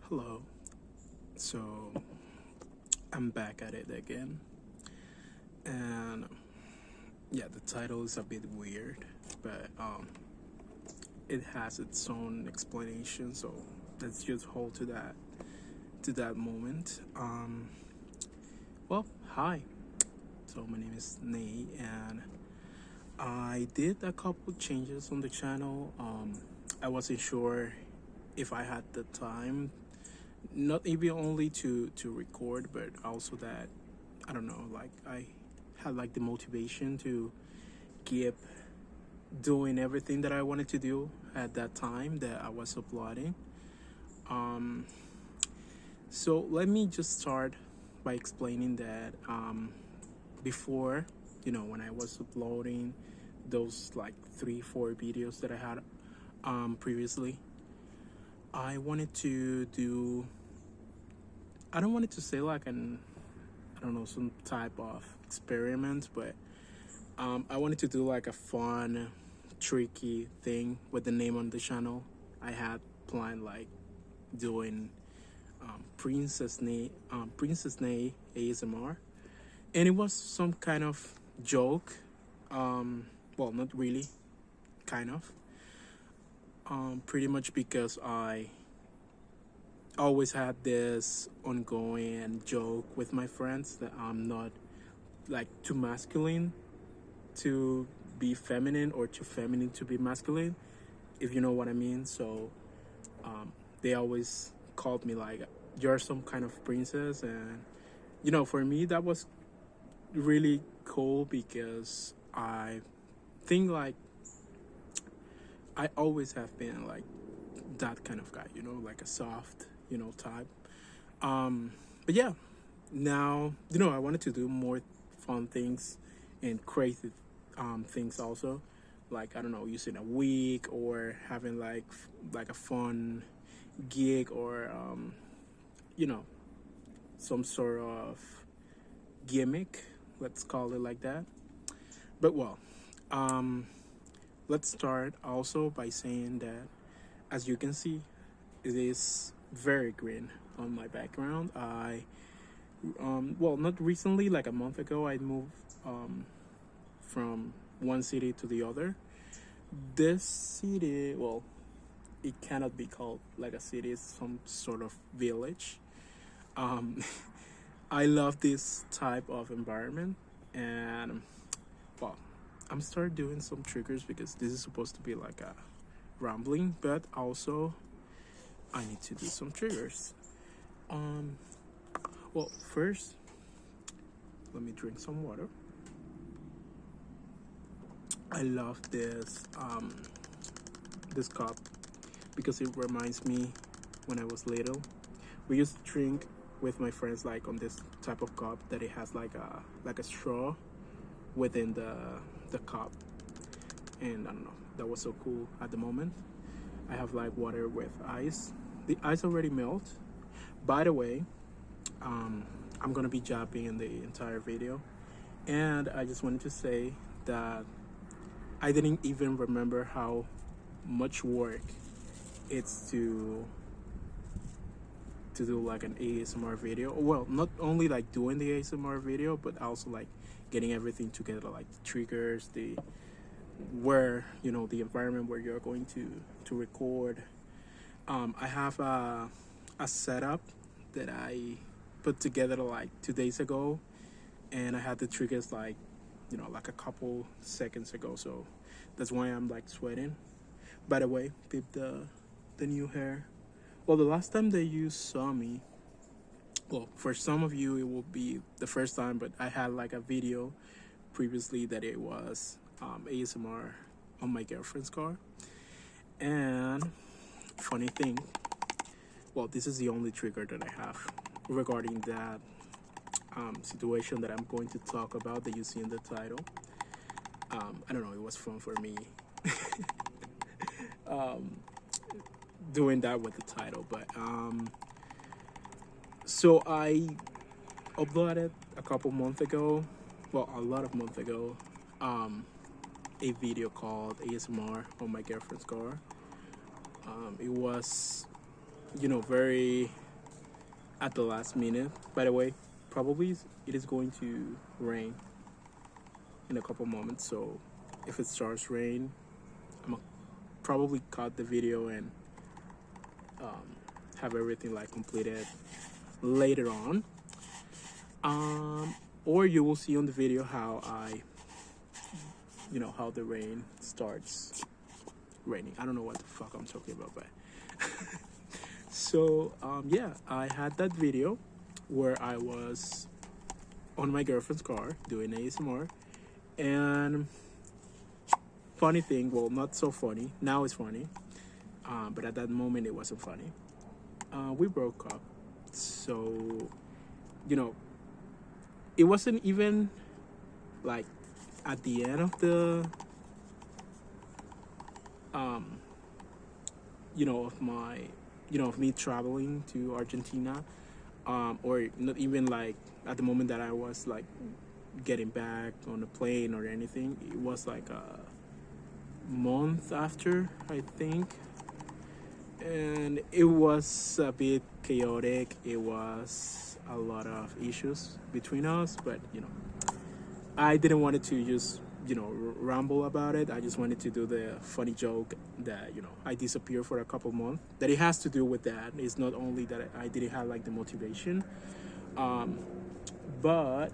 Hello. So I'm back at it again, and yeah, the title is a bit weird, but it has its own explanation. So let's just hold to that moment. Well, hi. So my name is Nay, and I did a couple changes on the channel. I wasn't sure if I had the time, not even only to record, but also that I don't know, like I had like the motivation to keep doing everything that I wanted to do at that time that I was uploading. Um, so let me just start by explaining that before, when I was uploading those like 3-4 videos that I had previously, I wanted to do. I don't want it to say like I don't know, some type of experiment, but I wanted to do like a fun, tricky thing with the name on the channel. I had planned like doing Princess Nay ASMR, and it was some kind of joke. Well, not really, kind of. Pretty much because I always had this ongoing joke with my friends that I'm not like too masculine to be feminine or too feminine to be masculine, if you know what I mean. So they always called me like, you're some kind of princess. And for me that was really cool because I think like I always have been like that kind of guy, like a soft, type. But yeah, now I wanted to do more fun things and creative things also, like I don't know, using a wig or having like a fun gig, or you know some sort of gimmick, let's call it like that. But well, um let's start also by saying that, as you can see, it is very green on my background. I well, not recently, like a month ago, I moved from one city to the other. This city, well, it cannot be called like a city, it's some sort of village. um I love this type of environment, and well, I'm start doing some triggers because this is supposed to be like a rambling, but also I need to do some triggers. um well, first, let me drink some water. I love this cup because it reminds me when I was little. We used to drink with my friends like on this type of cup that it has like a straw within the cup, and I don't know, that was so cool. At the moment, I have like water with ice. The ice already melt. By the way, um, I'm gonna be jabbing in the entire video, and I just wanted to say that I didn't even remember how much work it's to do like an ASMR video. Well, not only like doing the ASMR video, but also like getting everything together, like the triggers, the where the environment where you're going to record. I have a setup that I put together like 2 days ago, and I had the triggers like like a couple seconds ago, so that's why I'm like sweating. By the way, peep the new hair. Well, the last time that you saw me, well, for some of you it will be the first time, but I had like a video previously that it was ASMR on my girlfriend's car. And funny thing, well, this is the only trigger that I have regarding that situation that I'm going to talk about that you see in the title. I don't know, it was fun for me doing that with the title, but so I uploaded a couple months ago, well, a lot of months ago, a video called ASMR on my girlfriend's car. It was very at the last minute. By the way, probably it is going to rain in a couple moments, so if it starts rain, I'm gonna probably cut the video and have everything like completed later on. Or you will see on the video how how the rain starts raining. I don't know what the fuck I'm talking about, but so yeah, I had that video where I was on my girlfriend's car doing ASMR, and funny thing, well, not so funny, now it's funny, but at that moment it wasn't funny. We broke up, so it wasn't even like at the end of the of my of me traveling to Argentina, or not even like at the moment that I was like getting back on the plane or anything. It was like a month after, I think, and it was a bit chaotic. It was a lot of issues between us, but I didn't want it to just ramble about it. I just wanted to do the funny joke that I disappeared for a couple months. That it has to do with that. It's not only that I didn't have like the motivation, but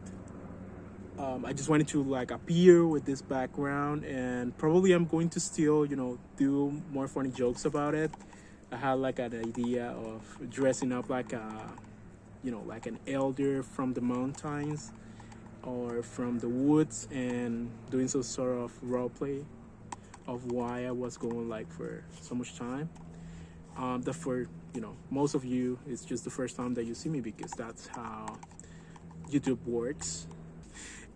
I just wanted to like appear with this background, and probably I'm going to still do more funny jokes about it. I had like an idea of dressing up like a like an elder from the mountains or from the woods, and doing some sort of role play of why I was going like for so much time. That for most of you, it's just the first time that you see me, because that's how YouTube works.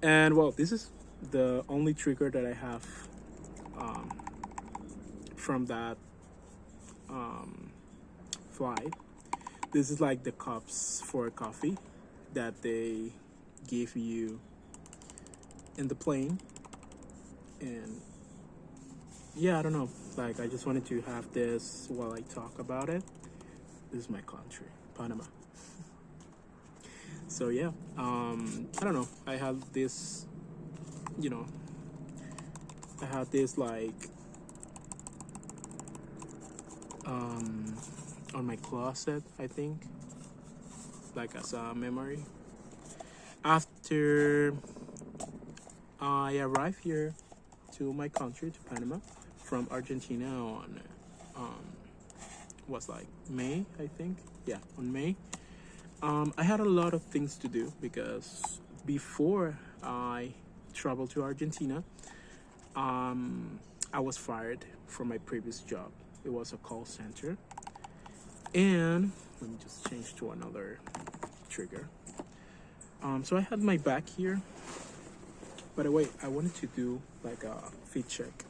And well, this is the only trigger that I have from that flight. This is like the cups for coffee that they give you in the plane. And yeah, I don't know, like I just wanted to have this while I talk about it. This is my country, Panama. So yeah, I don't know, I had this like on my closet, I think, like as a memory. After I arrived here to my country, to Panama, from Argentina on was like May, I think. Yeah, on May. I had a lot of things to do, because before I traveled to Argentina, I was fired from my previous job. It was a call center. And let me just change to another trigger. So I had my back here. By the way, I wanted to do like a fit check.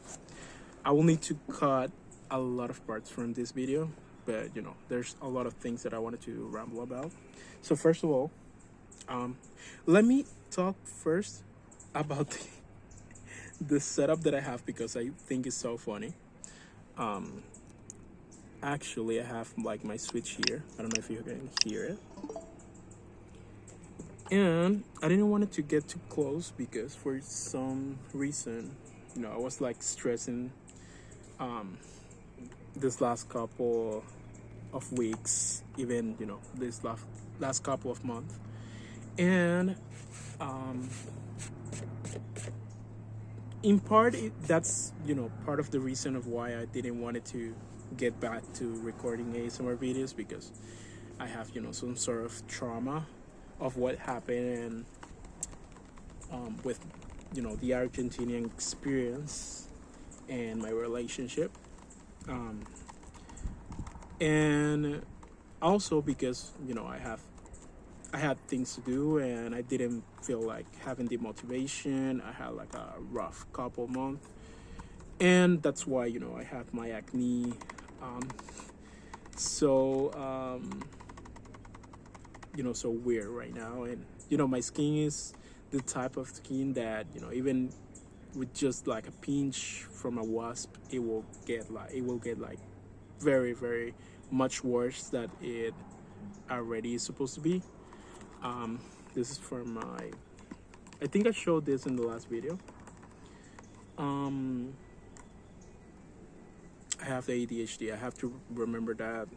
I will need to cut a lot of parts from this video, but there's a lot of things that I wanted to ramble about. So first of all, let me talk first about the setup that I have, because I think it's so funny. Actually, I have like my switch here. I don't know if you can hear it. And I didn't want it to get too close, because for some reason, I was like stressing this last couple of weeks, even this last couple of months. And in part, that's part of the reason of why I didn't want it to get back to recording ASMR videos, because I have some sort of trauma of what happened with the Argentinian experience and my relationship, and also because I had things to do, and I didn't feel like having the motivation. I had like a rough couple months, and that's why I have my acne. So weird right now, and my skin is the type of skin that even with just like a pinch from a wasp, it will get like very, very much worse than it already is supposed to be. This is for my, I think I showed this in the last video. I have the ADHD. I have to remember that.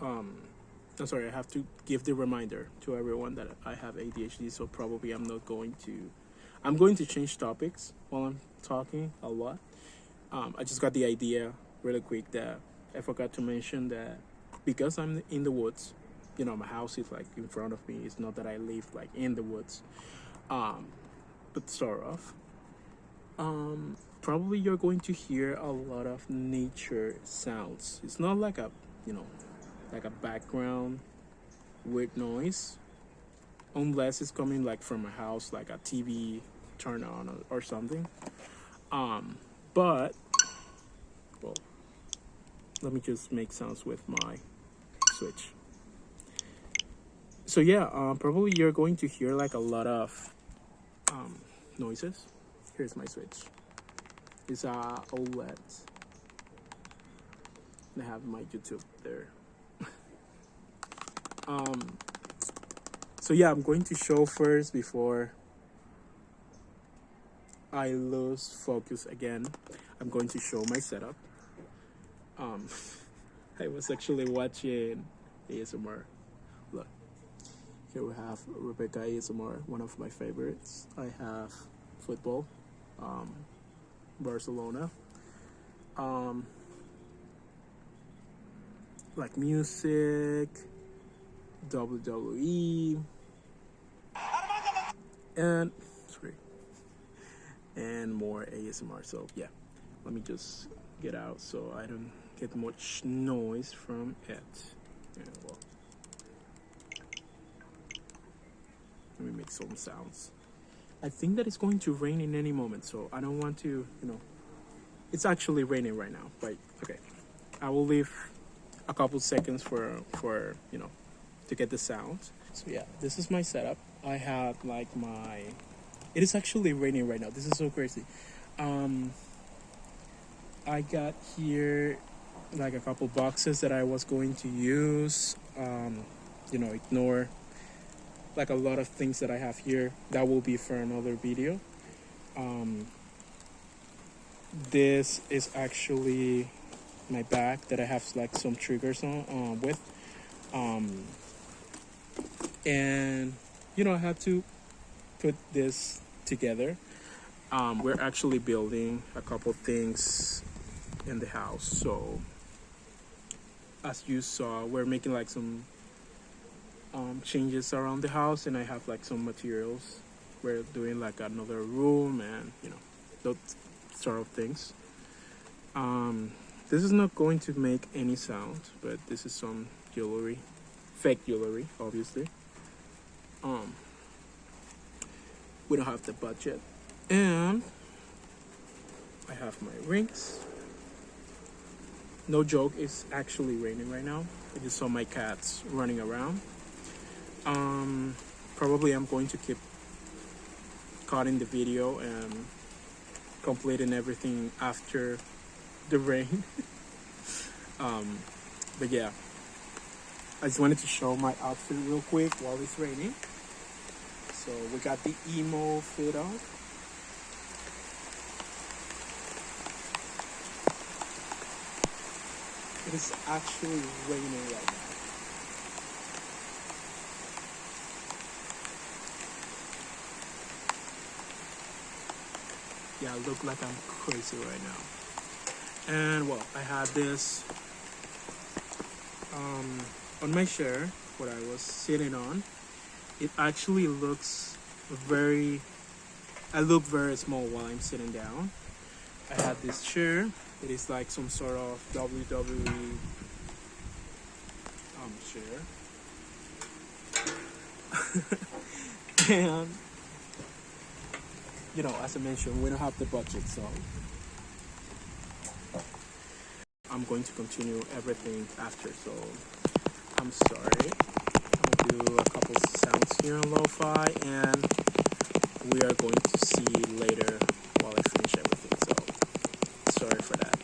I'm sorry, I have to give the reminder to everyone that I have ADHD, so probably I'm going to change topics while I'm talking a lot. I just got the idea really quick that I forgot to mention that because I'm in the woods, you know, my house is like in front of me. It's not that I live like in the woods, but sort of. Probably you're going to hear a lot of nature sounds. It's not like a, you know, like a background weird noise, unless it's coming like from a house, like a TV turn on or something. But well, let me just make sounds with my switch. So yeah, probably you're going to hear like a lot of noises. Here's my switch. It's a OLED. I have my YouTube there. So yeah, I'm going to show first before I lose focus again. I'm going to show my setup. I was actually watching ASMR. Look, here we have Rebecca ASMR, one of my favorites. I have football, Barcelona, like music, WWE, and sorry, and more ASMR. So yeah, let me just get out so I don't get much noise from it. Yeah, well, let me make some sounds. I think that it's going to rain in any moment, so I don't want to, you know, it's actually raining right now, but okay, I will leave a couple seconds for you know, to get the sound. So yeah, this is my setup. I have like my, it is actually raining right now. This is so crazy. I got here like a couple boxes that I was going to use. You know, ignore like a lot of things that I have here. That will be for another video. This is actually my bag that I have like some triggers on with. And you know, I had to put this together. We're actually building a couple things in the house, so as you saw, we're making like some changes around the house, and I have like some materials. We're doing like another room, and you know, those sort of things. This is not going to make any sound, but this is some jewelry, fake jewelry, obviously. We don't have the budget, and I have my rings. No joke, it's actually raining right now. I just saw my cats running around. Probably I'm going to keep cutting the video and completing everything after the rain. But yeah, I just wanted to show my outfit real quick while it's raining. So we got the emo fit on. It is actually raining right now. Yeah, I look like I'm crazy right now. And well, I had this on my chair, what I was sitting on. It actually looks I look very small while I'm sitting down. I had this chair. It is like some sort of WWE chair. And you know, as I mentioned, we don't have the budget, so I'm going to continue everything after. So I'm sorry. I'm gonna do a couple sounds here on lo-fi, and we are going to see later while I finish everything. So sorry for that.